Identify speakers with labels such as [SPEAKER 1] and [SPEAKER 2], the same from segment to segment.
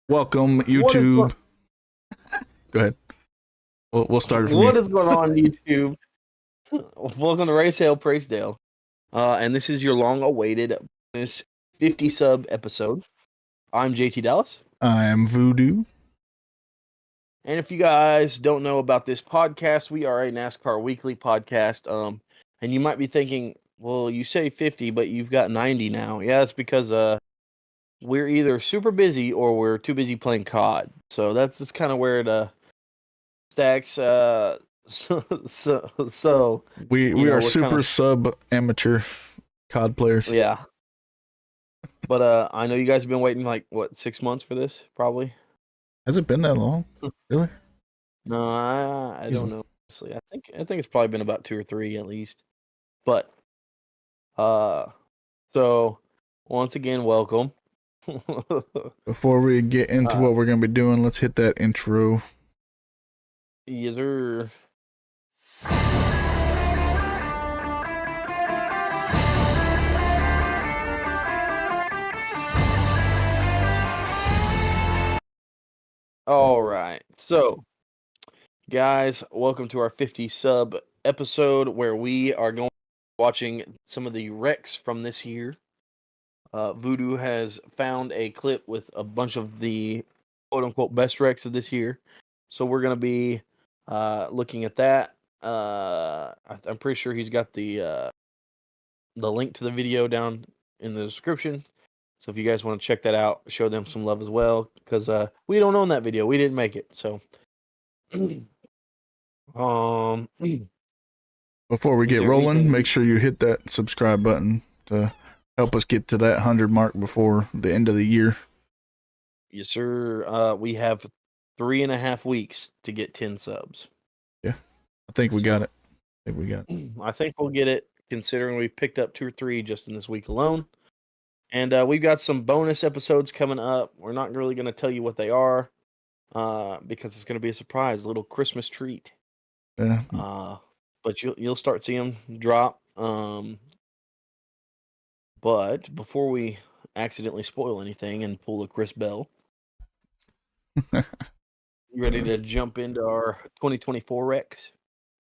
[SPEAKER 1] Welcome, YouTube. Go ahead. We'll start it from
[SPEAKER 2] What
[SPEAKER 1] here.
[SPEAKER 2] is going on, YouTube? Welcome to Race Hail Praise Dale. And this is your long-awaited bonus 50 sub episode. I'm JT Dallas.
[SPEAKER 1] I am Voodoo.
[SPEAKER 2] And if you guys don't know about this podcast, we are a NASCAR weekly podcast. And you might be thinking, well, you say 50, but you've got 90 now. Yeah, it's because we're either super busy or we're too busy playing COD. So that's kind of where it stacks. So
[SPEAKER 1] we are super sub amateur COD players.
[SPEAKER 2] Yeah. But I know you guys have been waiting like what 6 months for this, probably.
[SPEAKER 1] Has it been that long? Really?
[SPEAKER 2] No, I don't know. Honestly, I think it's probably been about 2 or 3 at least. But so once again, welcome.
[SPEAKER 1] Before we get into what we're gonna be doing, let's hit that intro.
[SPEAKER 2] Yes, sir. All right. So, guys, welcome to our 50 sub episode where we are going watching some of the wrecks from this year. Voodoo has found a clip with a bunch of the quote-unquote best wrecks of this year. So we're going to be looking at that. I'm pretty sure he's got the link to the video down in the description. So if you guys want to check that out, show them some love as well, because we don't own that video. We didn't make it. So
[SPEAKER 1] Before we get rolling, make sure you hit that subscribe button to help us get to that 100 mark before the end of the year.
[SPEAKER 2] Yes, sir. We have 3.5 weeks to get 10 subs.
[SPEAKER 1] Yeah, I think we got it.
[SPEAKER 2] I think we'll get it, considering we picked up 2 or 3 just in this week alone. And we've got some bonus episodes coming up. We're not really going to tell you what they are, because it's going to be a surprise, a little Christmas treat.
[SPEAKER 1] Yeah.
[SPEAKER 2] But you'll start seeing them drop. But before we accidentally spoil anything and pull a Chris Bell, you ready to jump into our 2024 Rex?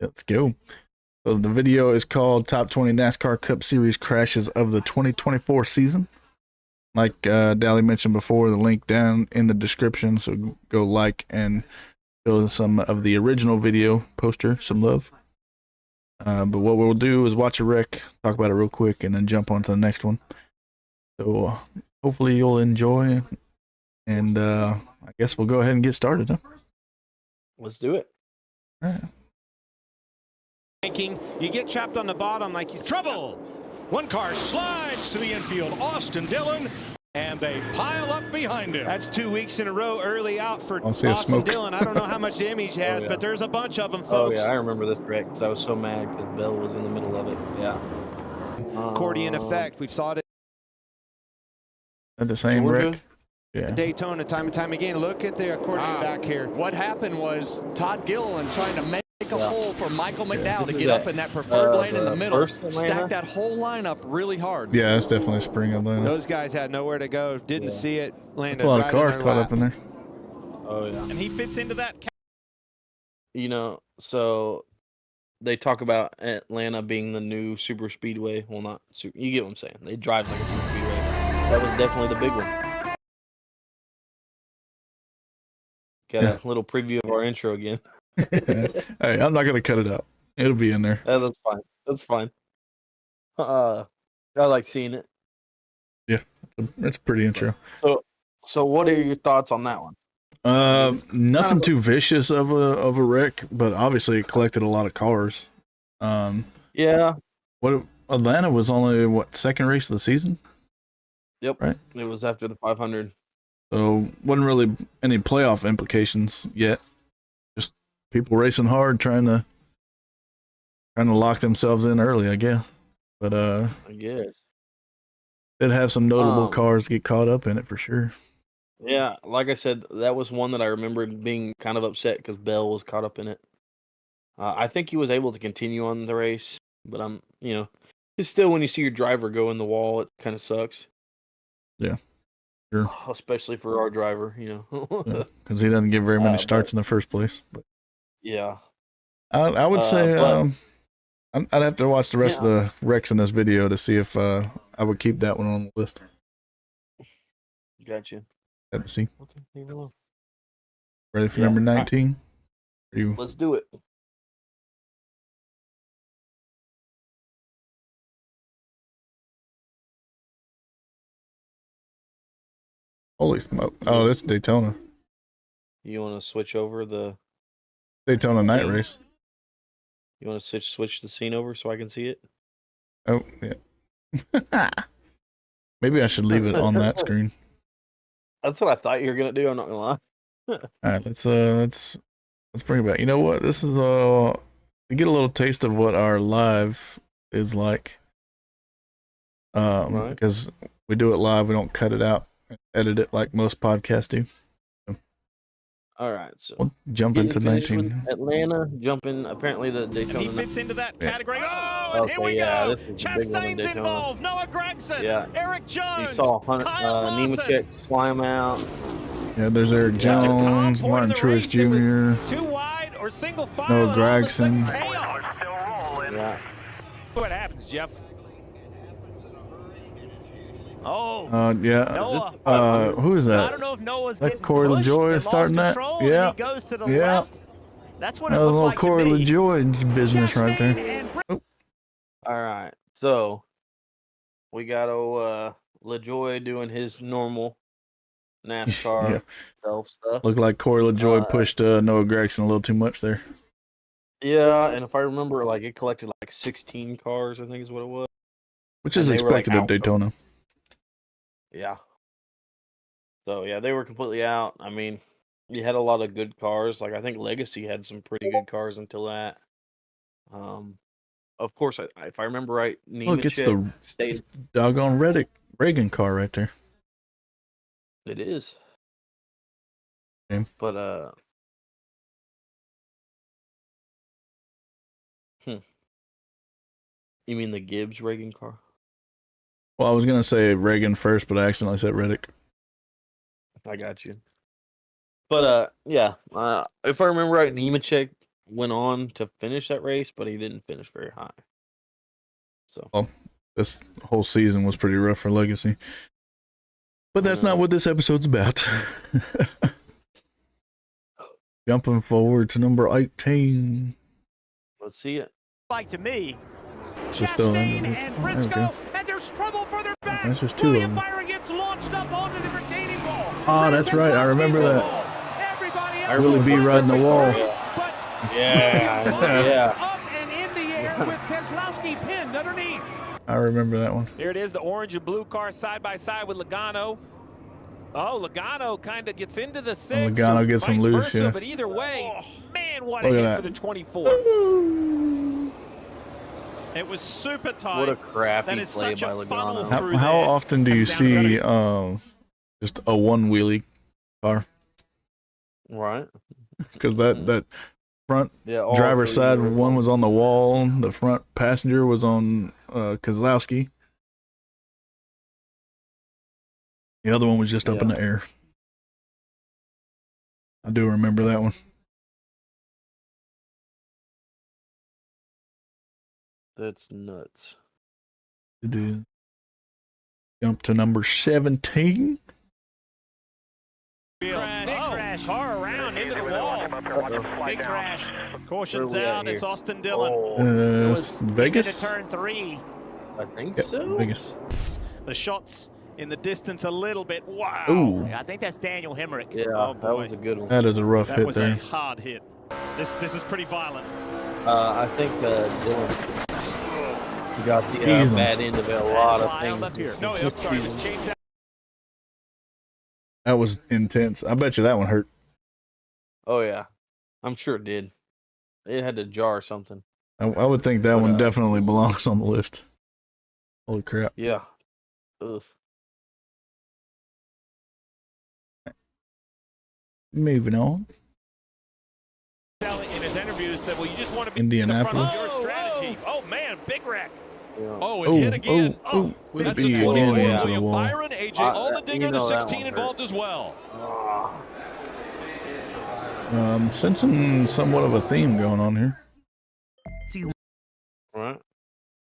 [SPEAKER 1] Let's go. So the video is called Top 20 NASCAR Cup Series Crashes of the 2024 season. Like Dally mentioned before, the link down in the description. So go like and show some of the original video poster some love. But what we'll do is watch a wreck, talk about it real quick, and then jump on to the next one. So hopefully you'll enjoy, and I guess we'll go ahead and get started. Huh?
[SPEAKER 2] Let's do it.
[SPEAKER 1] All right.
[SPEAKER 3] You get trapped on the bottom like you trouble. One car slides to the infield, Austin Dillon, and they pile up behind him. That's 2 weeks in a row early out for Austin Dillon. I don't know how much damage he has, but there's a bunch of them, folks.
[SPEAKER 2] Oh yeah, I remember this wreck because I was so mad because Bell was in the middle of it. Yeah.
[SPEAKER 3] Accordion effect. We've saw it
[SPEAKER 1] at the same wreck.
[SPEAKER 3] Yeah. Daytona time and time again. Look at the accordion back here.
[SPEAKER 4] What happened was Todd Gilliland trying to make a hole for Michael McDowell to get up in that preferred lane in the middle, stack that whole lineup really hard.
[SPEAKER 1] Yeah, that's definitely spring Atlanta.
[SPEAKER 3] Those guys had nowhere to go, didn't see it, landed
[SPEAKER 1] a lot
[SPEAKER 3] right
[SPEAKER 1] of cars
[SPEAKER 3] in
[SPEAKER 1] caught
[SPEAKER 3] lap.
[SPEAKER 1] up in there.
[SPEAKER 2] Oh yeah.
[SPEAKER 4] And he fits into that.
[SPEAKER 2] So they talk about Atlanta being the new super speedway. Well, not super. You get what I'm saying. They drive like a super speedway. That was definitely the big one. Got a little preview of our intro again.
[SPEAKER 1] Hey, I'm not gonna cut it out. It'll be in there.
[SPEAKER 2] Yeah, that's fine. That's fine. I like seeing it.
[SPEAKER 1] Yeah, it's a pretty intro.
[SPEAKER 2] So what are your thoughts on that one?
[SPEAKER 1] Nothing too vicious of a wreck, but obviously it collected a lot of cars.
[SPEAKER 2] Yeah.
[SPEAKER 1] What Atlanta was only second race of the season?
[SPEAKER 2] Yep.
[SPEAKER 1] Right.
[SPEAKER 2] It was after the 500.
[SPEAKER 1] So wasn't really any playoff implications yet. Just people racing hard, trying to lock themselves in early, I guess. But
[SPEAKER 2] I guess
[SPEAKER 1] did have some notable cars get caught up in it for sure.
[SPEAKER 2] Yeah, like I said, that was one that I remembered being kind of upset because Bell was caught up in it. I think he was able to continue on the race, but it's still when you see your driver go in the wall, it kind of sucks.
[SPEAKER 1] Yeah. Sure.
[SPEAKER 2] Especially for our driver,
[SPEAKER 1] Because he doesn't get very many starts in the first place. But
[SPEAKER 2] yeah.
[SPEAKER 1] I would say I'd have to watch the rest of the wrecks in this video to see if I would keep that one on the list.
[SPEAKER 2] Gotcha.
[SPEAKER 1] Let's see.
[SPEAKER 2] Okay,
[SPEAKER 1] Ready for number 19? Right.
[SPEAKER 2] Let's do it.
[SPEAKER 1] Holy smoke. Oh, that's Daytona.
[SPEAKER 2] You want to switch over the
[SPEAKER 1] Daytona night race.
[SPEAKER 2] You want to switch the scene over so I can see it?
[SPEAKER 1] Oh, yeah. Maybe I should leave it on that screen.
[SPEAKER 2] That's what I thought you were going to do. I'm not going to lie.
[SPEAKER 1] All right, let's bring it back. You know what? This is to get a little taste of what our live is like.
[SPEAKER 2] Right.
[SPEAKER 1] Because we do it live, we don't cut it out and edit it like most podcasts do.
[SPEAKER 2] All right, so
[SPEAKER 1] we'll jump into 19.
[SPEAKER 2] Atlanta, jumping apparently the Daytona.
[SPEAKER 3] And he fits into that category. Oh, and here we go. Chastain's involved. Noah Gregson.
[SPEAKER 2] Yeah.
[SPEAKER 3] Eric Jones.
[SPEAKER 2] You saw Nemechek slime out.
[SPEAKER 1] Yeah, there's Eric Jones, Martin Truex Jr.
[SPEAKER 3] Too wide or single file.
[SPEAKER 1] Noah Gregson.
[SPEAKER 2] Yeah.
[SPEAKER 3] What happens, Jeff? Oh,
[SPEAKER 1] yeah.
[SPEAKER 3] Noah.
[SPEAKER 1] Who is that?
[SPEAKER 5] I don't know if Noah's getting
[SPEAKER 1] Corey
[SPEAKER 5] pushed
[SPEAKER 1] LaJoy
[SPEAKER 5] and
[SPEAKER 1] starting
[SPEAKER 5] lost
[SPEAKER 1] that.
[SPEAKER 5] control,
[SPEAKER 1] Yeah.
[SPEAKER 5] and he goes to the left. That's what it
[SPEAKER 1] that was a
[SPEAKER 5] looked
[SPEAKER 1] little
[SPEAKER 5] like
[SPEAKER 1] Corey
[SPEAKER 5] to me.
[SPEAKER 1] LaJoy business right there.
[SPEAKER 2] All right, so we got LaJoy doing his normal NASCAR self stuff.
[SPEAKER 1] Looked like Corey LaJoy pushed Noah Gregson a little too much there.
[SPEAKER 2] Yeah, and if I remember, like it collected like 16 cars, I think is what it was.
[SPEAKER 1] Which is expected at Daytona.
[SPEAKER 2] Yeah. So yeah, they were completely out. I mean, you had a lot of good cars. Like I think Legacy had some pretty good cars until that. Of course, if I remember right,
[SPEAKER 1] Look, it's the doggone Reagan car right there.
[SPEAKER 2] It is.
[SPEAKER 1] Okay.
[SPEAKER 2] But you mean the Gibbs Reagan car?
[SPEAKER 1] Well, I was gonna say Reagan first, but I accidentally said Reddick.
[SPEAKER 2] I got you. But yeah, if I remember right, Nemechek went on to finish that race, but he didn't finish very high. So
[SPEAKER 1] well, this whole season was pretty rough for Legacy. But that's not what this episode's about. Jumping forward to number 18.
[SPEAKER 2] Let's see it.
[SPEAKER 5] Like to me.
[SPEAKER 3] Chastain and Briscoe, and there's trouble further back.
[SPEAKER 1] That's just two of them.
[SPEAKER 3] Byron gets launched up onto the retaining wall.
[SPEAKER 1] Oh, that's right. I remember that. I really be riding the wall.
[SPEAKER 2] Yeah.
[SPEAKER 3] Up and in the air with Keselowski pinned underneath.
[SPEAKER 1] I remember that one.
[SPEAKER 3] Here it is, the orange and blue car side by side with Logano. Oh, Logano kind of gets into the six.
[SPEAKER 1] Logano gets him loose,
[SPEAKER 3] versa,
[SPEAKER 1] yeah.
[SPEAKER 3] But either way, man, what
[SPEAKER 1] Look
[SPEAKER 3] a
[SPEAKER 1] at
[SPEAKER 3] hit
[SPEAKER 1] that.
[SPEAKER 3] for the 24. It was super tight.
[SPEAKER 2] What a crappy
[SPEAKER 3] That is
[SPEAKER 2] play
[SPEAKER 3] such
[SPEAKER 2] by
[SPEAKER 3] a funnel
[SPEAKER 2] Logano.
[SPEAKER 3] through
[SPEAKER 1] How
[SPEAKER 3] there.
[SPEAKER 1] often do you
[SPEAKER 3] That's down
[SPEAKER 1] see just a one-wheelie car?
[SPEAKER 2] Right.
[SPEAKER 1] Because that front
[SPEAKER 2] Yeah.
[SPEAKER 1] driver's side one was on the wall. The front passenger was on Keselowski. The other one was just up in the air. I do remember that one.
[SPEAKER 2] That's nuts.
[SPEAKER 1] Jump to number 17.
[SPEAKER 3] Big crash. Car around into the wall. Big crash. Caution's out. It's Austin Dillon.
[SPEAKER 1] Vegas?
[SPEAKER 5] Into turn 3.
[SPEAKER 2] I think
[SPEAKER 1] Yep,
[SPEAKER 2] so.
[SPEAKER 1] Vegas.
[SPEAKER 3] The shots in the distance a little bit. Wow.
[SPEAKER 1] Ooh,
[SPEAKER 5] I think that's Daniel Hemrick.
[SPEAKER 2] Yeah,
[SPEAKER 3] Oh,
[SPEAKER 2] that
[SPEAKER 3] boy.
[SPEAKER 2] was a good one.
[SPEAKER 1] that is a rough
[SPEAKER 3] That
[SPEAKER 1] hit
[SPEAKER 3] was
[SPEAKER 1] there.
[SPEAKER 3] a hard hit. This is pretty violent.
[SPEAKER 2] I think Dylan got the
[SPEAKER 1] Easy.
[SPEAKER 2] bad end of it. A lot of
[SPEAKER 5] Fly on
[SPEAKER 2] things.
[SPEAKER 5] up here.
[SPEAKER 3] No, I'm sorry. It was chased out.
[SPEAKER 1] That was intense. I bet you that one hurt.
[SPEAKER 2] Oh yeah, I'm sure it did. It had to jar something.
[SPEAKER 1] I would think that one definitely belongs on the list. Holy crap.
[SPEAKER 2] Yeah. Ugh.
[SPEAKER 1] Moving on.
[SPEAKER 3] In his interview, said, "Well, you just want to be
[SPEAKER 1] Indianapolis.
[SPEAKER 3] in the front of your strategy." Oh man, big wreck. Oh, and hit again. That's a 24. William Byron, A.J. Allmendinger, the 16 involved as well.
[SPEAKER 1] Sensing somewhat of a theme going on here.
[SPEAKER 2] Right.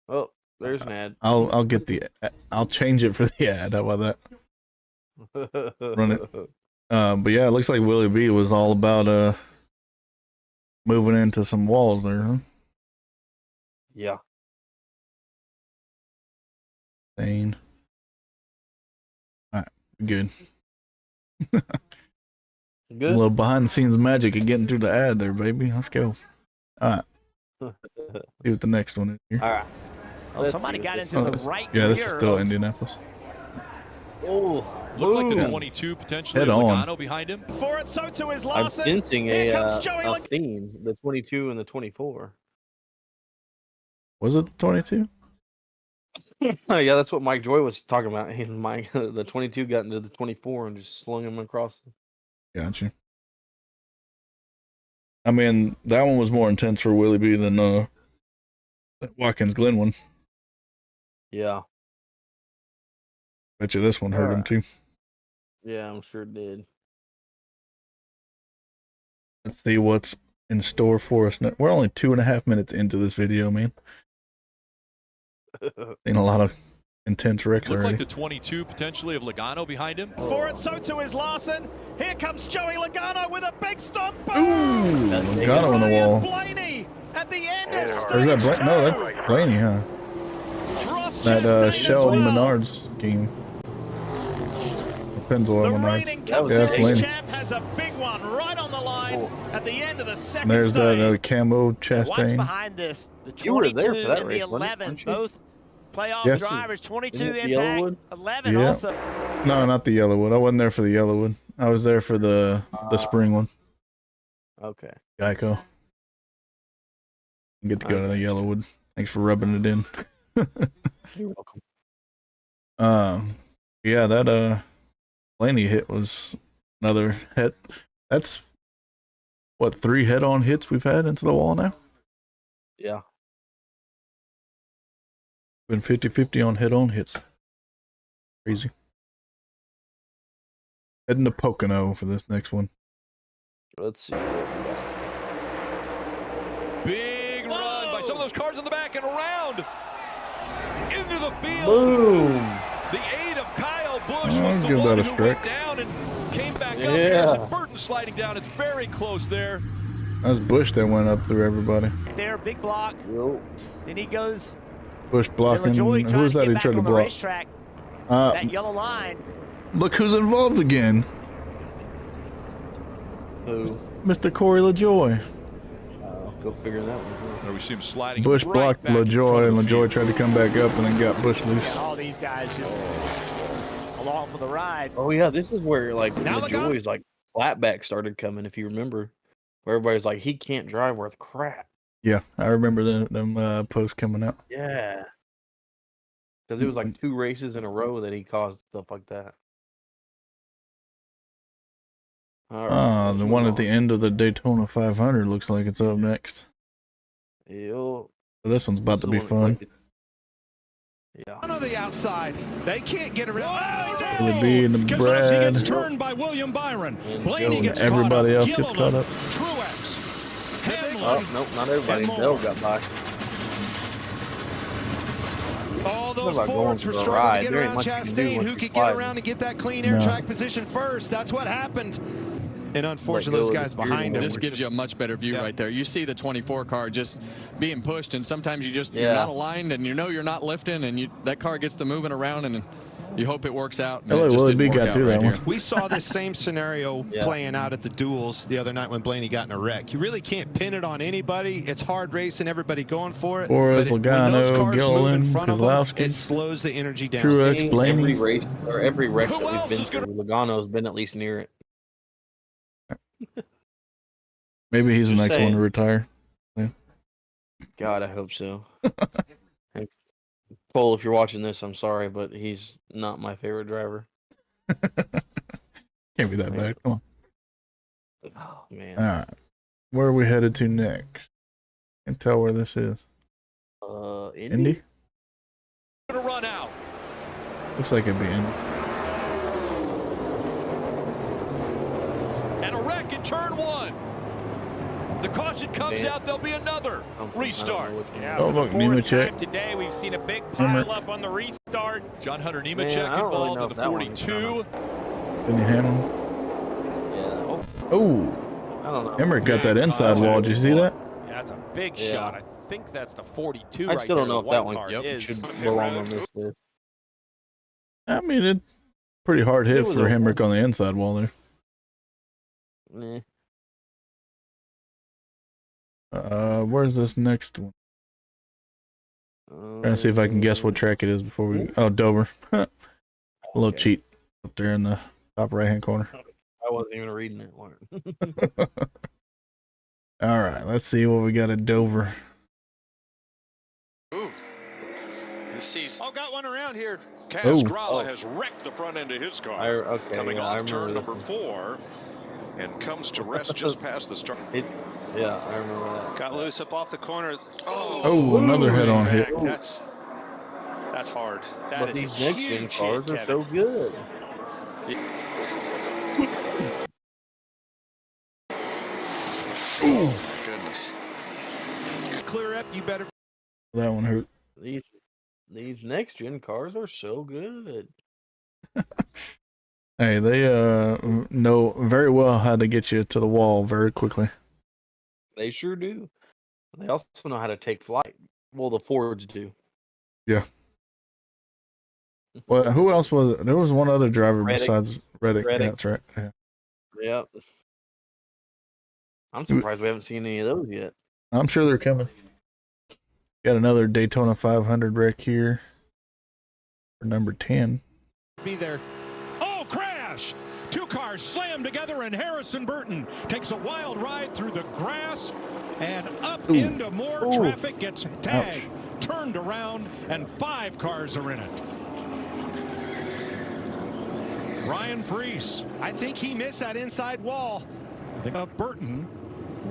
[SPEAKER 2] Oh, there's an ad.
[SPEAKER 1] I'll change it for the ad. How about that? Run it. But yeah, it looks like Willie B was all about moving into some walls there, huh?
[SPEAKER 2] Yeah.
[SPEAKER 1] All right, good.
[SPEAKER 2] Good.
[SPEAKER 1] A little behind the scenes magic of getting through the ad there, baby. Let's go. All right. See what the next one is here.
[SPEAKER 2] All right.
[SPEAKER 5] Oh, somebody got into the right
[SPEAKER 1] Yeah, this is
[SPEAKER 5] rear
[SPEAKER 1] still
[SPEAKER 5] of-
[SPEAKER 1] Indianapolis.
[SPEAKER 2] Oh,
[SPEAKER 3] looks like the 22 potentially.
[SPEAKER 1] Head on.
[SPEAKER 3] Logano behind him.
[SPEAKER 5] For it, so too is
[SPEAKER 2] I'm
[SPEAKER 5] Lawson.
[SPEAKER 2] sensing
[SPEAKER 5] Here comes
[SPEAKER 2] a
[SPEAKER 5] Joey
[SPEAKER 2] theme. The 22 and the 24.
[SPEAKER 1] Was it the 22?
[SPEAKER 2] Yeah, that's what Mike Joy was talking about. And Mike, the 22 got into the 24 and just slung him across.
[SPEAKER 1] Gotcha. I mean, that one was more intense for Willie B than that Watkins Glen one.
[SPEAKER 2] Yeah.
[SPEAKER 1] Bet you this one hurt him too.
[SPEAKER 2] Yeah, I'm sure it did.
[SPEAKER 1] Let's see what's in store for us. We're only 2.5 minutes into this video, man. Seen a lot of intense wrecks
[SPEAKER 3] Looks
[SPEAKER 1] already.
[SPEAKER 3] like the 22 potentially of Logano behind him.
[SPEAKER 5] For it, so too is Lawson. Here comes Joey Logano with a big stomp. Boom!
[SPEAKER 1] Ooh, Logano on the wall.
[SPEAKER 5] Blaney at the end of
[SPEAKER 1] Or is that
[SPEAKER 5] stage
[SPEAKER 1] No,
[SPEAKER 5] two.
[SPEAKER 1] that's Blaney, huh?
[SPEAKER 5] Cross
[SPEAKER 1] That
[SPEAKER 5] Chastain
[SPEAKER 1] Shell
[SPEAKER 5] as well.
[SPEAKER 1] Menards game. Pennzoil
[SPEAKER 5] The
[SPEAKER 1] Menards.
[SPEAKER 5] reigning Cup
[SPEAKER 1] Yeah, that's
[SPEAKER 5] Series
[SPEAKER 1] Blaney.
[SPEAKER 5] champ has a big one right on the line at the end of the second
[SPEAKER 1] There's
[SPEAKER 5] stage.
[SPEAKER 1] that camo
[SPEAKER 5] What's
[SPEAKER 1] Chastain.
[SPEAKER 5] behind this? The
[SPEAKER 2] You were
[SPEAKER 5] 22
[SPEAKER 2] there for that
[SPEAKER 5] and
[SPEAKER 2] race,
[SPEAKER 5] the
[SPEAKER 2] wasn't
[SPEAKER 5] 11,
[SPEAKER 2] you?
[SPEAKER 5] both playoff
[SPEAKER 1] Yes.
[SPEAKER 5] drivers. 22
[SPEAKER 2] Isn't it the
[SPEAKER 5] impact,
[SPEAKER 2] Yellowwood?
[SPEAKER 5] 11
[SPEAKER 1] Yeah.
[SPEAKER 5] also.
[SPEAKER 1] No, not the Yellowwood. I wasn't there for the Yellowwood. I was there for the spring one.
[SPEAKER 2] Okay.
[SPEAKER 1] Geico. Get to go to the Yellowwood. Thanks for rubbing it in.
[SPEAKER 2] You're welcome.
[SPEAKER 1] Yeah, that Blaney hit was another hit. That's what 3 head-on hits we've had into the wall now.
[SPEAKER 2] Yeah.
[SPEAKER 1] Been 50-50 on head-on hits. Crazy. Heading to Pocono for this next one.
[SPEAKER 2] Let's see what we got.
[SPEAKER 3] Big run by some of those cars in the back and around into the field.
[SPEAKER 2] Boom.
[SPEAKER 3] The aid of Kyle Busch
[SPEAKER 1] I'll
[SPEAKER 3] was the
[SPEAKER 1] give
[SPEAKER 3] one
[SPEAKER 1] that a
[SPEAKER 3] who
[SPEAKER 1] strike.
[SPEAKER 3] went down and came back up.
[SPEAKER 2] Yeah.
[SPEAKER 3] Harrison Burton sliding down. It's very close there.
[SPEAKER 1] That was Bush that went up through everybody.
[SPEAKER 5] There, big block.
[SPEAKER 2] Yo.
[SPEAKER 5] Then he goes.
[SPEAKER 1] Bush blocking.
[SPEAKER 5] LaJoy
[SPEAKER 1] Who was that
[SPEAKER 5] trying to
[SPEAKER 1] who
[SPEAKER 5] get back
[SPEAKER 1] tried to
[SPEAKER 5] on the
[SPEAKER 1] block?
[SPEAKER 5] racetrack. That yellow line.
[SPEAKER 1] Look who's involved again.
[SPEAKER 2] Who?
[SPEAKER 1] Mr. Corey LaJoy.
[SPEAKER 2] Go figure that one.
[SPEAKER 3] There we see him sliding.
[SPEAKER 1] Bush
[SPEAKER 3] right
[SPEAKER 1] blocked
[SPEAKER 3] back in front
[SPEAKER 1] LaJoy,
[SPEAKER 3] of
[SPEAKER 1] and
[SPEAKER 3] the
[SPEAKER 1] LaJoy
[SPEAKER 3] field.
[SPEAKER 1] tried to come back up and then got Bush loose.
[SPEAKER 5] All these guys just along for the ride.
[SPEAKER 2] Oh yeah, this is where like
[SPEAKER 3] Now
[SPEAKER 2] the
[SPEAKER 3] they got-
[SPEAKER 2] Joys like flatback started coming. If you remember, where everybody's like, he can't drive worth crap.
[SPEAKER 1] Yeah, I remember them posts coming out.
[SPEAKER 2] Yeah. Because it was like 2 races in a row that he caused stuff like that. All right, let's
[SPEAKER 1] The
[SPEAKER 2] move
[SPEAKER 1] one at
[SPEAKER 2] on.
[SPEAKER 1] the end of the Daytona 500 looks like it's up next.
[SPEAKER 2] Yo,
[SPEAKER 1] So this one's about
[SPEAKER 2] this
[SPEAKER 1] to
[SPEAKER 2] is
[SPEAKER 1] be
[SPEAKER 2] the one that
[SPEAKER 1] fun.
[SPEAKER 2] Yeah.
[SPEAKER 3] On the outside, they can't get around.
[SPEAKER 1] Willie B and the
[SPEAKER 3] Keselowski gets
[SPEAKER 1] Brad.
[SPEAKER 3] turned by William Byron.
[SPEAKER 2] And
[SPEAKER 3] Blaney
[SPEAKER 2] Joey.
[SPEAKER 3] gets
[SPEAKER 1] Everybody
[SPEAKER 3] caught up.
[SPEAKER 1] else gets caught up.
[SPEAKER 3] Truex.
[SPEAKER 2] Oh,
[SPEAKER 3] Hamlin.
[SPEAKER 2] nope, not everybody.
[SPEAKER 3] And more.
[SPEAKER 2] Bell got by.
[SPEAKER 3] All those
[SPEAKER 2] about going
[SPEAKER 3] Fords
[SPEAKER 2] for
[SPEAKER 3] were
[SPEAKER 2] the
[SPEAKER 3] struggling
[SPEAKER 2] ride.
[SPEAKER 3] to get
[SPEAKER 2] There ain't
[SPEAKER 3] around
[SPEAKER 2] much you can do
[SPEAKER 3] Chastain.
[SPEAKER 2] once
[SPEAKER 3] Who
[SPEAKER 2] you
[SPEAKER 3] could
[SPEAKER 2] slide.
[SPEAKER 3] get around and get that clean air
[SPEAKER 1] No.
[SPEAKER 3] track position first? That's what happened. And unfortunately,
[SPEAKER 2] Let
[SPEAKER 3] those
[SPEAKER 2] go of
[SPEAKER 3] guys
[SPEAKER 2] the steering
[SPEAKER 3] behind him.
[SPEAKER 2] wheel.
[SPEAKER 4] This gives you a much better view
[SPEAKER 3] Yeah.
[SPEAKER 4] right there. You see the 24 car just being pushed, and sometimes you're
[SPEAKER 2] Yeah.
[SPEAKER 4] not aligned, and you know you're not lifting, and that car gets to moving around, and you hope it works out. And
[SPEAKER 1] Hello,
[SPEAKER 4] it just
[SPEAKER 1] Willie
[SPEAKER 4] didn't
[SPEAKER 1] B
[SPEAKER 4] work
[SPEAKER 1] got
[SPEAKER 4] out
[SPEAKER 1] through
[SPEAKER 4] right
[SPEAKER 1] that
[SPEAKER 4] here.
[SPEAKER 1] one.
[SPEAKER 3] We saw this same scenario
[SPEAKER 2] Yeah.
[SPEAKER 3] playing out at the duels the other night when Blaney got in a wreck. You really can't pin it on anybody. It's hard racing, everybody going for it.
[SPEAKER 1] Forrest,
[SPEAKER 3] But when those
[SPEAKER 1] Logano,
[SPEAKER 3] cars move in
[SPEAKER 1] Gilliland,
[SPEAKER 3] front of them,
[SPEAKER 1] Keselowski,
[SPEAKER 3] it slows the energy down.
[SPEAKER 1] Truex,
[SPEAKER 2] Seeing
[SPEAKER 1] Blaney.
[SPEAKER 2] every race or every wreck
[SPEAKER 3] Who
[SPEAKER 2] that
[SPEAKER 3] else
[SPEAKER 2] we've
[SPEAKER 3] is
[SPEAKER 2] been through, Logano's been at least near it.
[SPEAKER 1] Maybe he's the
[SPEAKER 2] Just
[SPEAKER 1] next one
[SPEAKER 2] saying.
[SPEAKER 1] to retire.
[SPEAKER 2] God, I hope so. Hey, Cole, if you're watching this, I'm sorry, but he's not my favorite driver.
[SPEAKER 1] Can't be that bad. Come on.
[SPEAKER 2] Oh man.
[SPEAKER 1] All right. Where are we headed to next? Can't tell where this is.
[SPEAKER 2] Indy?
[SPEAKER 1] Indy?
[SPEAKER 3] to run out.
[SPEAKER 1] Looks like it'd be in.
[SPEAKER 3] And a wreck in turn 1. The caution comes out. There'll be another restart.
[SPEAKER 5] Yeah,
[SPEAKER 1] Oh, look, Nemechek.
[SPEAKER 5] Today we've seen a big pile up on the restart.
[SPEAKER 3] John Hunter Nemechek involved in the 42.
[SPEAKER 1] Can you handle him?
[SPEAKER 2] Yeah.
[SPEAKER 1] Oh,
[SPEAKER 2] I don't know.
[SPEAKER 1] Emmerich got that inside wall. Did you see that?
[SPEAKER 5] Yeah, that's a big shot. I think that's the 42
[SPEAKER 2] I
[SPEAKER 5] right
[SPEAKER 2] still
[SPEAKER 5] there.
[SPEAKER 2] don't know if that one should belong on this list.
[SPEAKER 1] I mean, it's pretty hard hit for Emmerich on the inside wall there. Where's this next one? Trying to see if I can guess what track it is before we. Oh, Dover. A little cheat up there in the top right-hand corner.
[SPEAKER 2] I wasn't even reading it.
[SPEAKER 1] All right, let's see what we got at Dover.
[SPEAKER 6] Ooh. Oh, got one around here.
[SPEAKER 1] Oh.
[SPEAKER 6] Kaz Gralla has wrecked the front end of his car. Coming off turn number 4 and comes to rest just past the start.
[SPEAKER 2] Yeah, I remember that.
[SPEAKER 6] Got loose up off the corner.
[SPEAKER 1] Oh, another head-on hit.
[SPEAKER 6] That's hard.
[SPEAKER 2] But these next-gen cars are so good.
[SPEAKER 6] Oh, my goodness.
[SPEAKER 3] Clear up, you better.
[SPEAKER 1] That one hurt.
[SPEAKER 2] These next-gen cars are so good.
[SPEAKER 1] Hey, they know very well how to get you to the wall very quickly.
[SPEAKER 2] They sure do. They also know how to take flight. Well, the Fords do.
[SPEAKER 1] Yeah. Well, who else was it? There was one other driver
[SPEAKER 2] Reddick.
[SPEAKER 1] besides Reddick. Yeah, that's right. Yeah.
[SPEAKER 2] Yep. I'm surprised we haven't seen any of those yet.
[SPEAKER 1] I'm sure they're coming. Got another Daytona 500 wreck here for number 10.
[SPEAKER 3] Be there. Oh, crash! 2 cars slam together, and Harrison Burton takes a wild ride through the grass and up into more traffic, gets tagged, turned around, and 5 cars are in it. Ryan Preece, I think he missed that inside wall. I think Burton,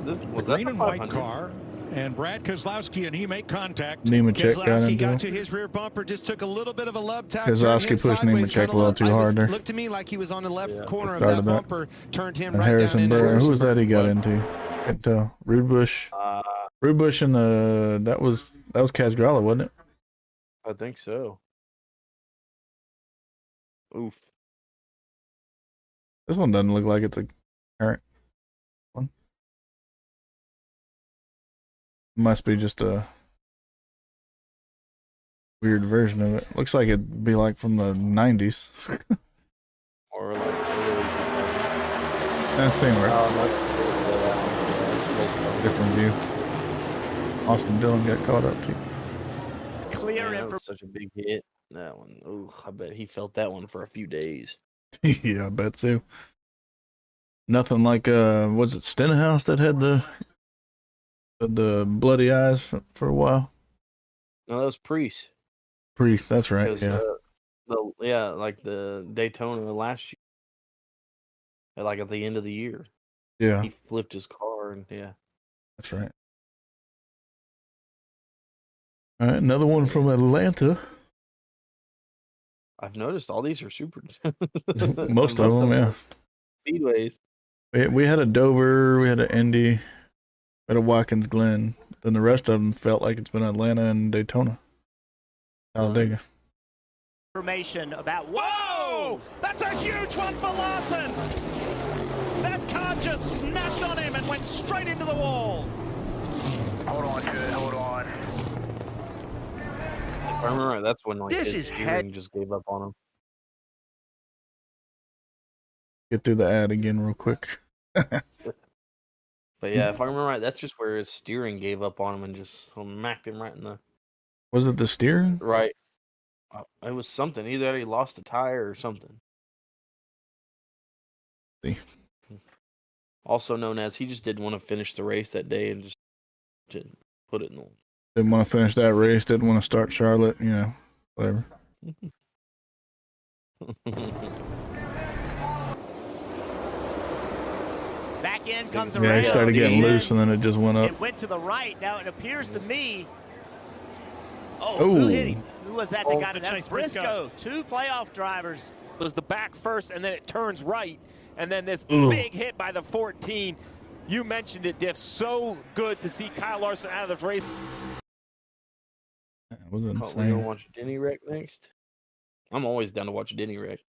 [SPEAKER 3] the green and white car, and Brad Keselowski and he make contact.
[SPEAKER 1] Nemechek
[SPEAKER 7] got to his rear bumper, just took a little bit of a lub tap.
[SPEAKER 1] Keselowski pushed Nemechek a little too hard there.
[SPEAKER 7] Looked to me like he was on the left corner of that bumper, turned him right
[SPEAKER 1] Harrison
[SPEAKER 7] down
[SPEAKER 1] Burton.
[SPEAKER 7] into
[SPEAKER 1] Who was that he got into? Can't tell. Rude Bush. Rude Bush and that was Kaz Gralla, wasn't it?
[SPEAKER 2] I think so. Oof.
[SPEAKER 1] This one doesn't look like it's a current one. Must be just a weird version of it. Looks like it'd be like from the 90s.
[SPEAKER 2] Or like early 2000s.
[SPEAKER 1] Same right. Different view. Austin Dillon got caught up too.
[SPEAKER 5] Clear
[SPEAKER 2] that was such a big hit. That one. Ooh, I bet he felt that one for a few days.
[SPEAKER 1] Yeah, I bet so. Nothing like was it Stenhouse that had the bloody eyes for a while?
[SPEAKER 2] No, that was Preece.
[SPEAKER 1] Preece, that's right. Yeah.
[SPEAKER 2] Like the Daytona last year. Like at the end of the year.
[SPEAKER 1] Yeah.
[SPEAKER 2] He flipped his car and
[SPEAKER 1] That's right. All right, another one from Atlanta.
[SPEAKER 2] I've noticed all these are super.
[SPEAKER 1] Most of them, yeah.
[SPEAKER 2] Speedways.
[SPEAKER 1] We had a Dover, we had an Indy, we had a Watkins Glen. Then the rest of them felt like it's been Atlanta and Daytona. Talladega.
[SPEAKER 5] Information about. Whoa! That's a huge one for Larson. That car just snapped on him and went straight into the wall.
[SPEAKER 8] Hold on to it. Hold on.
[SPEAKER 2] If I remember right, that's when his steering just gave up on him.
[SPEAKER 1] Get through the ad again real quick.
[SPEAKER 2] But yeah, if I remember right, that's just where his steering gave up on him and just smacked him right in the.
[SPEAKER 1] Was it the steering?
[SPEAKER 2] Right. It was something. Either that he lost a tire or something.
[SPEAKER 1] See.
[SPEAKER 2] Also known as he just didn't want to finish the race that day and just didn't put it in the.
[SPEAKER 1] Didn't want to finish that race. Didn't want to start Charlotte. Whatever.
[SPEAKER 5] Back in comes around.
[SPEAKER 1] Yeah, he started getting loose and then it just went up.
[SPEAKER 5] It went to the right. Now it appears to me.
[SPEAKER 1] Oh,
[SPEAKER 5] who hit him? Who was that that got it? That's Briscoe. 2 playoff drivers.
[SPEAKER 9] It was the back first, and then it turns right, and then this big hit by the 14. You mentioned it, Diff. So good to see Kyle Larson out of the race.
[SPEAKER 1] That was insane.
[SPEAKER 2] We're gonna watch Denny wreck next. I'm always down to watch Denny wreck.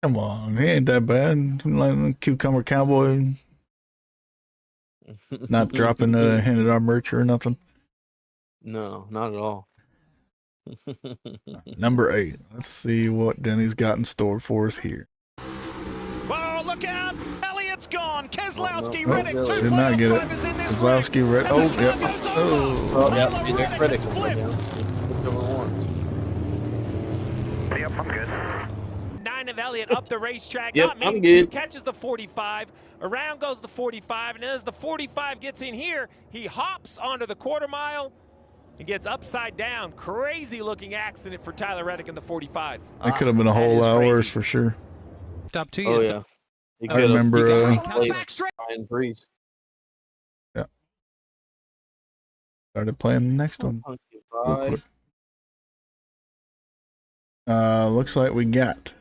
[SPEAKER 1] Come on, he ain't that bad. Like Cucumber Cowboy, not dropping a hint at our merch or nothing.
[SPEAKER 2] No, not at all.
[SPEAKER 1] Number 8. Let's see what Denny's got in store for us here.
[SPEAKER 5] Whoa, look out! Elliott's gone. Keselowski,
[SPEAKER 1] Oh,
[SPEAKER 5] Reddick, 2
[SPEAKER 1] did not get it. Keselowski, Reddick. Oh, yep.
[SPEAKER 2] Oh, yep. Reddick
[SPEAKER 5] flipped.
[SPEAKER 8] Yep, I'm good.
[SPEAKER 9] 9 of Elliott up the racetrack.
[SPEAKER 2] Yep,
[SPEAKER 9] Not many.
[SPEAKER 2] I'm good.
[SPEAKER 9] 2 catches the 45. Around goes the 45, and as the 45 gets in here, he hops onto the quarter mile and gets upside down. Crazy looking accident for Tyler Reddick in the 45.
[SPEAKER 1] That could have been a whole hours for sure.
[SPEAKER 7] Stop to you.
[SPEAKER 2] Oh, yeah.
[SPEAKER 1] I remember.
[SPEAKER 2] Ryan Breeze.
[SPEAKER 1] Yeah. Started playing the next one. Looks like we got.